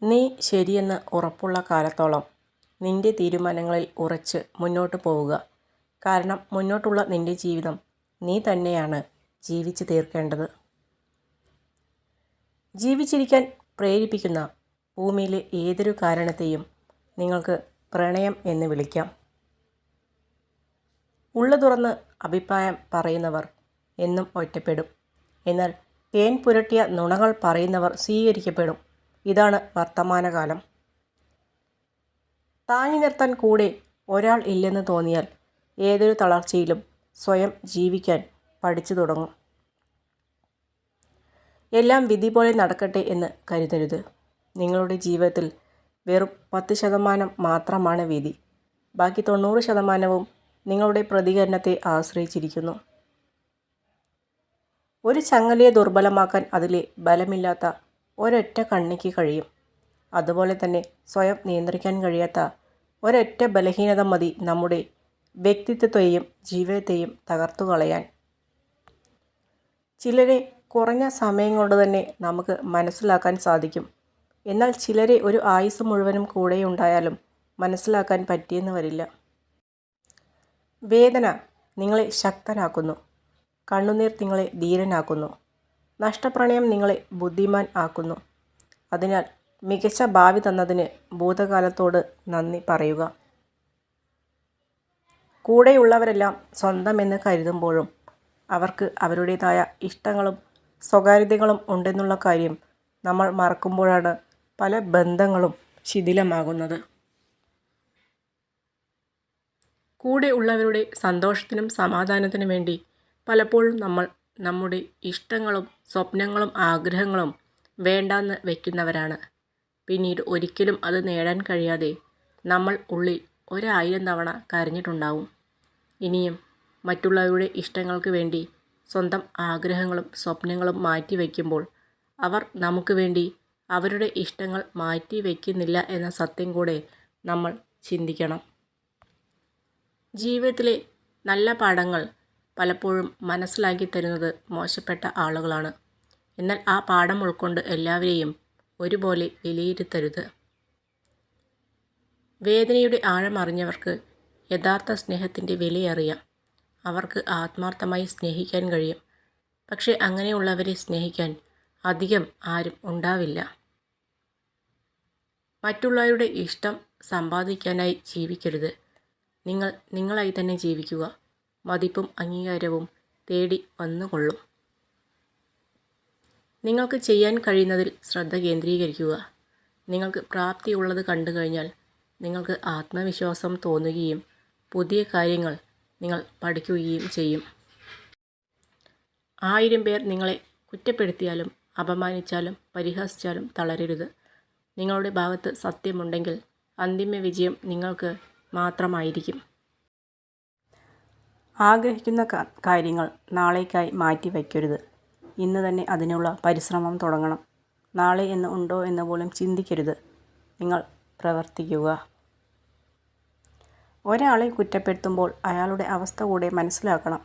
നീ ശരിയെന്ന് ഉറപ്പുള്ള കാലത്തോളം നിന്റെ തീരുമാനങ്ങളിൽ ഉറച്ച് മുന്നോട്ട് പോവുക. കാരണം മുന്നോട്ടുള്ള നിന്റെ ജീവിതം നീ തന്നെയാണ് ജീവിച്ച് തീർക്കേണ്ടത്. ജീവിച്ചിരിക്കാൻ പ്രേരിപ്പിക്കുന്ന ഭൂമിയിലെ ഏതൊരു കാരണത്തെയും നിങ്ങൾക്ക് പ്രണയം എന്ന് വിളിക്കാം. ഉള്ളു തുറന്ന് അഭിപ്രായം പറയുന്നവർ എന്നും ഒറ്റപ്പെടും. എന്നാൽ തേൻ പുരട്ടിയ നുണകൾ പറയുന്നവർ സ്വീകരിക്കപ്പെടും. ഇതാണ് വർത്തമാനകാലം. താങ്ങി നിർത്താൻ കൂടെ ഒരാൾ ഇല്ലെന്ന് തോന്നിയാൽ ഏതൊരു തളർച്ചയിലും സ്വയം ജീവിക്കാൻ പഠിച്ചു തുടങ്ങും. എല്ലാം വിധി പോലെ നടക്കട്ടെ എന്ന് കരുതരുത്. നിങ്ങളുടെ ജീവിതത്തിൽ വെറും 10% മാത്രമാണ് വിധി. ബാക്കി 90% നിങ്ങളുടെ പ്രതികരണത്തെ ആശ്രയിച്ചിരിക്കുന്നു. ഒരു ചങ്ങലയെ ദുർബലമാക്കാൻ അതിലെ ബലമില്ലാത്ത ഒരൊറ്റ കണ്ണിക്ക് കഴിയും. അതുപോലെ തന്നെ സ്വയം നിയന്ത്രിക്കാൻ കഴിയാത്ത ഒരൊറ്റ ബലഹീനത മതി നമ്മുടെ വ്യക്തിത്വത്തെയും ജീവിതത്തെയും തകർത്തു കളയാൻ. ചിലരെ കുറഞ്ഞ സമയം കൊണ്ട് തന്നെ നമുക്ക് മനസ്സിലാക്കാൻ സാധിക്കും. എന്നാൽ ചിലരെ ഒരു ആയുസ്സ് മുഴുവനും കൂടെയുണ്ടായാലും മനസ്സിലാക്കാൻ പറ്റിയെന്ന് വരില്ല. വേദന നിങ്ങളെ ശക്തനാക്കുന്നു. കണ്ണുനീർ നിങ്ങളെ ധീരനാക്കുന്നു. നഷ്ടപ്രണയം നിങ്ങളെ ബുദ്ധിമാൻ ആക്കുന്നു. അതിനാൽ മികച്ച ഭാവി തന്നതിന് ഭൂതകാലത്തോട് നന്ദി പറയുക. കൂടെയുള്ളവരെല്ലാം സ്വന്തമെന്ന് കരുതുമ്പോഴും അവർക്ക് അവരുടേതായ ഇഷ്ടങ്ങളും സ്വകാര്യതകളും ഉണ്ടെന്നുള്ള കാര്യം നമ്മൾ മറക്കുമ്പോഴാണ് പല ബന്ധങ്ങളും ശിഥിലമാകുന്നത്. കൂടെ ഉള്ളവരുടെ സന്തോഷത്തിനും സമാധാനത്തിനും വേണ്ടി പലപ്പോഴും നമ്മൾ നമ്മുടെ ഇഷ്ടങ്ങളും സ്വപ്നങ്ങളും ആഗ്രഹങ്ങളും വേണ്ടാന്ന് വയ്ക്കുന്നവരാണ്. പിന്നീട് ഒരിക്കലും അത് നേടാൻ കഴിയാതെ നമ്മൾ ഉള്ളിൽ 1000 തവണ കരഞ്ഞിട്ടുണ്ടാവും. ഇനിയും മറ്റുള്ളവരുടെ ഇഷ്ടങ്ങൾക്ക് വേണ്ടി സ്വന്തം ആഗ്രഹങ്ങളും സ്വപ്നങ്ങളും മാറ്റി വയ്ക്കുമ്പോൾ അവർ നമുക്ക് വേണ്ടി അവരുടെ ഇഷ്ടങ്ങൾ മാറ്റി വയ്ക്കുന്നില്ല എന്ന സത്യം കൂടെ നമ്മൾ ചിന്തിക്കണം. ജീവിതത്തിലെ നല്ല പാഠങ്ങൾ പലപ്പോഴും മനസ്സിലാക്കി തരുന്നത് മോശപ്പെട്ട ആളുകളാണ്. എന്നാൽ ആ പാഠം ഉൾക്കൊണ്ട് എല്ലാവരെയും ഒരുപോലെ വിലയിരുത്തരുത്. വേദനയുടെ ആഴം അറിഞ്ഞവർക്ക് യഥാർത്ഥ സ്നേഹത്തിൻ്റെ വിലയറിയാം. അവർക്ക് ആത്മാർത്ഥമായി സ്നേഹിക്കാൻ കഴിയും. പക്ഷേ അങ്ങനെയുള്ളവരെ സ്നേഹിക്കാൻ അധികം ആരും ഉണ്ടാവില്ല. മറ്റുള്ളവരുടെ ഇഷ്ടം സമ്പാദിക്കാനായി ജീവിക്കരുത്. നിങ്ങൾ നിങ്ങളായി തന്നെ ജീവിക്കുക. മതിപ്പും അംഗീകാരവും തേടി വന്നുകൊള്ളും. നിങ്ങൾക്ക് ചെയ്യാൻ കഴിയുന്നതിൽ ശ്രദ്ധ കേന്ദ്രീകരിക്കുക. നിങ്ങൾക്ക് പ്രാപ്തിയുള്ളത് കണ്ടു കഴിഞ്ഞാൽ നിങ്ങൾക്ക് ആത്മവിശ്വാസം തോന്നുകയും പുതിയ കാര്യങ്ങൾ നിങ്ങൾ പഠിക്കുകയും ചെയ്യും. 1000 പേർ നിങ്ങളെ കുറ്റപ്പെടുത്തിയാലും അപമാനിച്ചാലും പരിഹസിച്ചാലും തളരരുത്. നിങ്ങളുടെ ഭാഗത്ത് സത്യമുണ്ടെങ്കിൽ അന്തിമ വിജയം നിങ്ങൾക്ക് മാത്രമായിരിക്കും. ആഗ്രഹിക്കുന്ന കാര്യങ്ങൾ നാളേക്കായി മാറ്റി വയ്ക്കരുത്. ഇന്ന് തന്നെ അതിനുള്ള പരിശ്രമം തുടങ്ങണം. നാളെ എന്ന് ഉണ്ടോ എന്ന് പോലും ചിന്തിക്കരുത്. നിങ്ങൾ പ്രവർത്തിക്കുക. ഒരാളെ കുറ്റപ്പെടുത്തുമ്പോൾ അയാളുടെ അവസ്ഥ കൂടെ മനസ്സിലാക്കണം.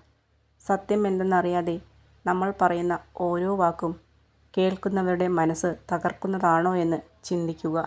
സത്യം എന്തെന്നറിയാതെ നമ്മൾ പറയുന്ന ഓരോ വാക്കും കേൾക്കുന്നവരുടെ മനസ്സ് തകർക്കുന്നതാണോ എന്ന് ചിന്തിക്കുക.